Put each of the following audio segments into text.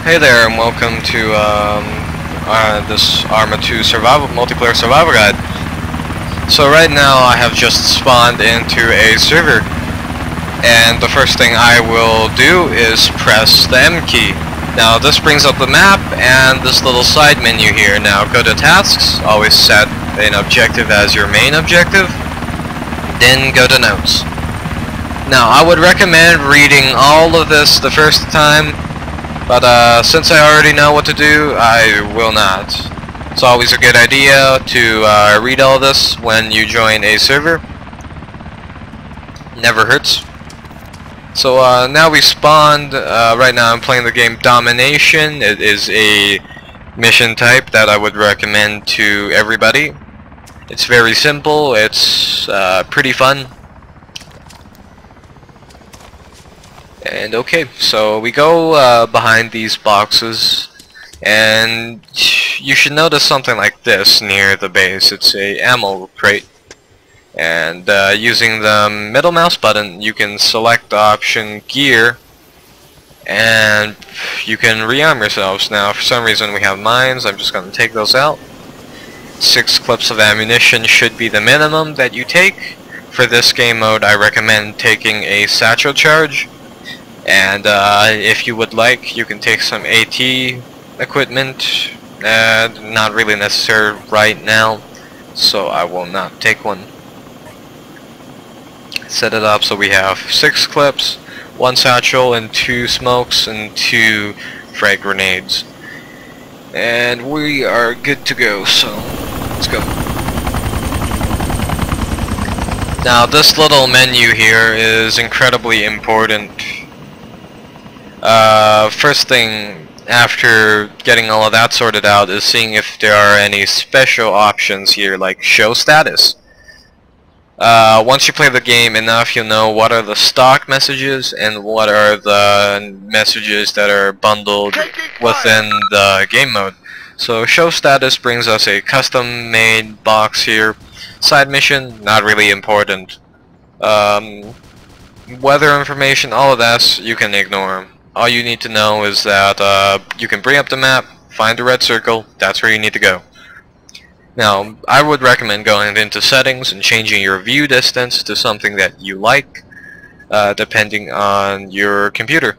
Hey there, and welcome to this ARMA II Multiplayer Survival Guide. So right now I have just spawned into a server, and the first thing I will do is press the M key. Now this brings up the map and this little side menu here. Now go to tasks, always set an objective as your main objective, then go to notes. Now I would recommend reading all of this the first time, but since I already know what to do, I will not. It's always a good idea to read all this when you join a server. Never hurts. So now we spawned. Right now I'm playing the game Domination. It is a mission type that I would recommend to everybody. It's very simple. It's pretty fun. And okay, so we go behind these boxes, and you should notice something like this near the base. It's a ammo crate, and using the middle mouse button you can select the option gear, and you can rearm yourselves. Now for some reason we have mines. I'm just going to take those out. 6 clips of ammunition should be the minimum that you take. For this game mode I recommend taking a satchel charge. And if you would like, you can take some AT equipment. Not really necessary right now, so I will not take one. Set it up so we have 6 clips, 1 satchel, and 2 smokes, and 2 frag grenades. And we are good to go, so let's go. Now this little menu here is incredibly important. First thing after getting all of that sorted out is seeing if there are any special options here, like show status. Once you play the game enough, you'll know what are the stock messages and what are the messages that are bundled within the game mode. So show status brings us a custom made box here. Side mission, not really important. Weather information, all of that you can ignore. All you need to know is that you can bring up the map, find the red circle, that's where you need to go. Now, I would recommend going into settings and changing your view distance to something that you like, depending on your computer.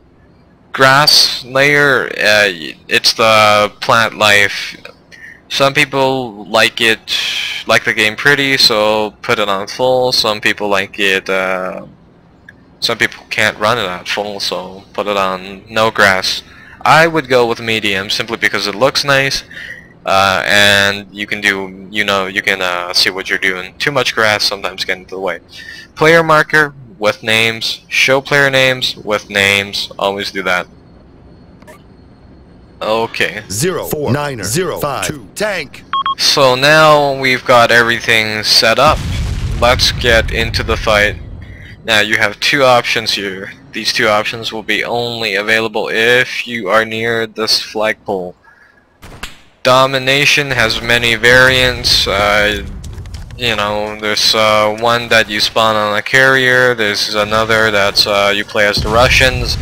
Grass layer, it's the plant life. Some people like the game pretty, so put it on full. Some people like it, some people can't run it at full, so put it on no grass. I would go with medium simply because it looks nice, and you can do, you can see what you're doing. Too much grass sometimes gets into the way. Player marker with names, show player names with names, always do that. Okay. 04905 tank. So now we've got everything set up. Let's get into the fight. Now you have 2 options here. These 2 options will be only available if you are near this flagpole. Domination has many variants. You know, there's one that you spawn on a carrier. There's another that's you play as the Russians.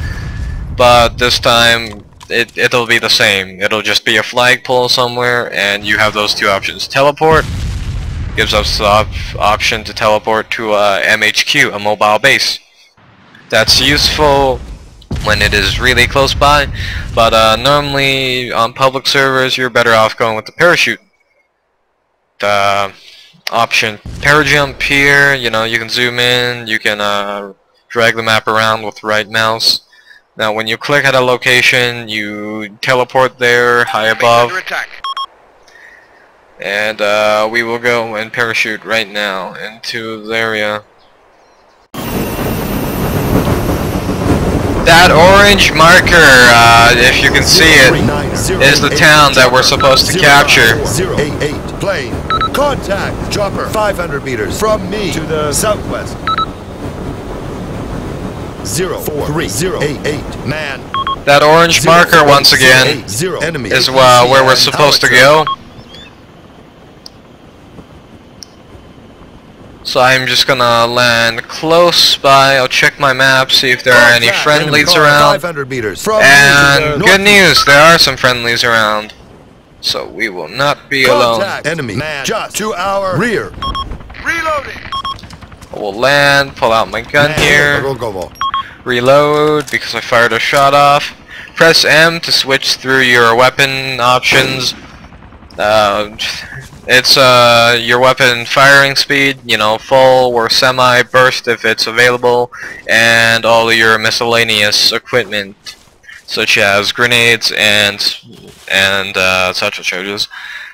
But this time it'll be the same. It'll just be a flagpole somewhere, and you have those 2 options. Teleport gives us the option to teleport to a MHQ, a mobile base. That's useful when it is really close by, but normally on public servers you're better off going with the parachute. The option parajump here, you can zoom in, you can drag the map around with the right mouse. Now when you click at a location, you teleport there, high above. And we will go and parachute right now into the area. That orange marker, if you can see it, is the town that we're supposed to capture. 088 plane. Contact chopper 500 meters from me to the southwest. 04088 man. That orange marker once again is where we're supposed to go. So I'm just gonna land close by. I'll check my map, see if there are any friendlies around. 500 meters from And good news, there are some friendlies around. So we will not be alone. Enemy man just to our rear. Reloading. I will land, pull out my gun here. Reload because I fired a shot off. Press M to switch through your weapon options. It's your weapon firing speed, you know, full or semi burst if it's available, and all of your miscellaneous equipment such as grenades and satchel charges.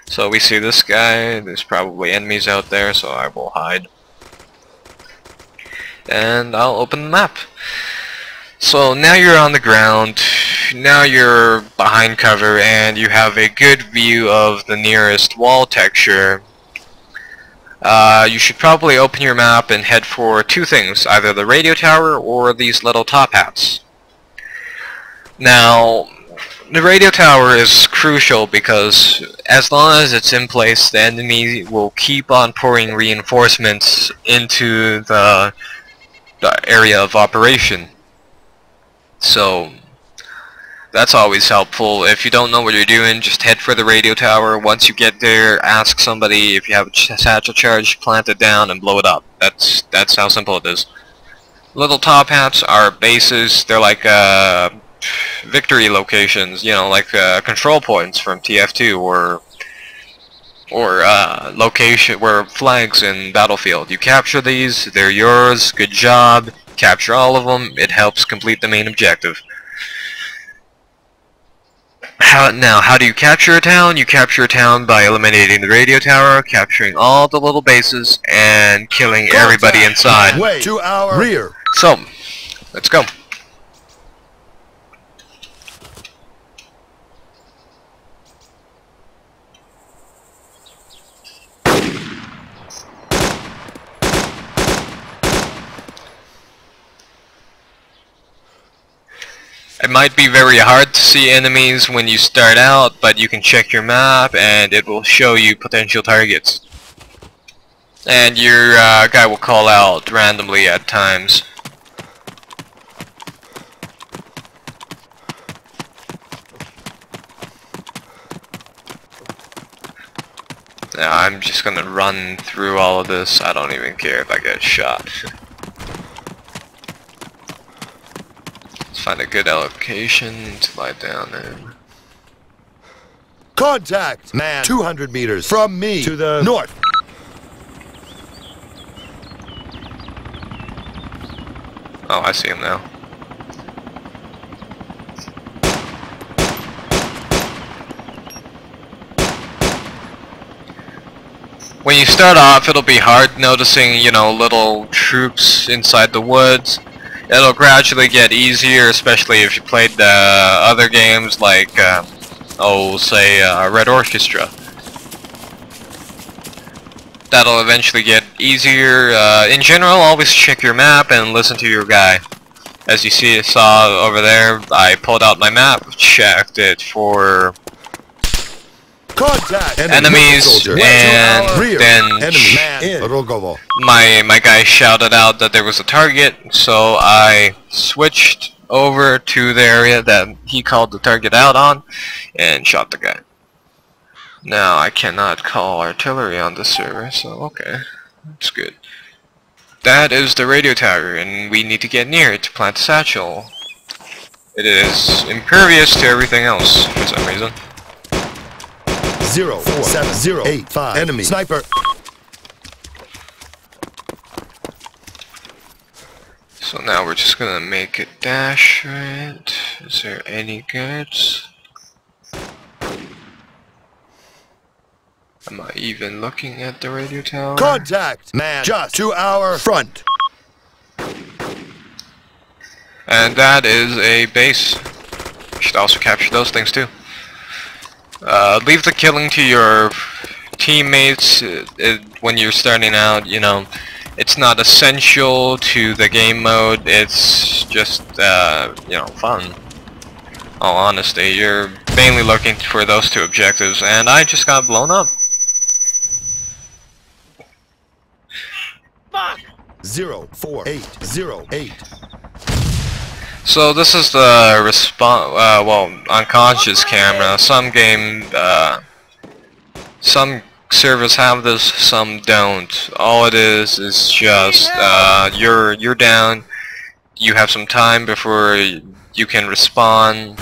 So we see this guy, there's probably enemies out there, so I will hide. And I'll open the map. So now you're on the ground, now you're behind cover, and you have a good view of the nearest wall texture. You should probably open your map and head for two things, either the radio tower or these little top hats. Now, the radio tower is crucial because as long as it's in place, the enemy will keep on pouring reinforcements into the area of operation. So that's always helpful. If you don't know what you're doing, just head for the radio tower. Once you get there, ask somebody if you have a satchel charge, plant it down and blow it up. That's how simple it is. Little top hats are bases. They're like victory locations, you know, like control points from TF2 or location where flags in Battlefield. You capture these, they're yours. Good job. Capture all of them. It helps complete the main objective. How do you capture a town? You capture a town by eliminating the radio tower, capturing all the little bases, and killing everybody inside. Way to our rear. So, let's go. It might be very hard to see enemies when you start out, but you can check your map and it will show you potential targets. And your guy will call out randomly at times. Now I'm just gonna run through all of this. I don't even care if I get shot. Find a good location to lie down in. Contact! Man, 200 meters from me to the north. Oh, I see him now. When you start off, it'll be hard noticing, you know, little troops inside the woods. It'll gradually get easier, especially if you played the other games like, say, Red Orchestra. That'll eventually get easier. In general, always check your map and listen to your guy. As you saw over there, I pulled out my map, checked it for contact enemies, and then my guy shouted out that there was a target, so I switched over to the area that he called the target out on and shot the guy. Now I cannot call artillery on this server, so okay, that's good. That is the radio tower, and we need to get near it to plant a satchel. It is impervious to everything else for some reason. 04785 enemy sniper. So now we're just gonna make it dash, right? Is there any goods? Am I even looking at the radio tower? Contact! Man, just to our front. And that is a base. You should also capture those things too. Leave the killing to your teammates when you're starting out, you know. It's not essential to the game mode, it's just, you know, fun. All honesty, you're mainly looking for those two objectives, and I just got blown up. 04808. So this is the unconscious camera. Some servers have this, some don't. All it is just you're down. You have some time before you can respawn.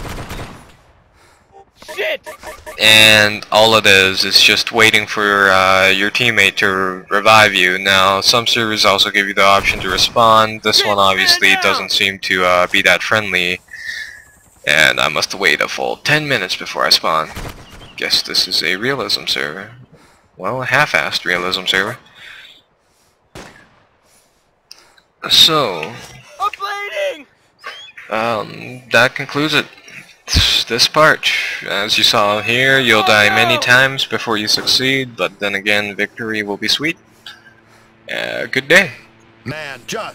Shit! And all it is just waiting for your teammate to revive you. Now, some servers also give you the option to respawn. This one obviously doesn't seem to be that friendly, and I must wait a full 10 minutes before I spawn. Guess this is a realism server. Well, a half-assed realism server. So, I'm bleeding! that concludes it. This part. As you saw here, you'll die many times before you succeed, but then again, victory will be sweet. Good day. Man, just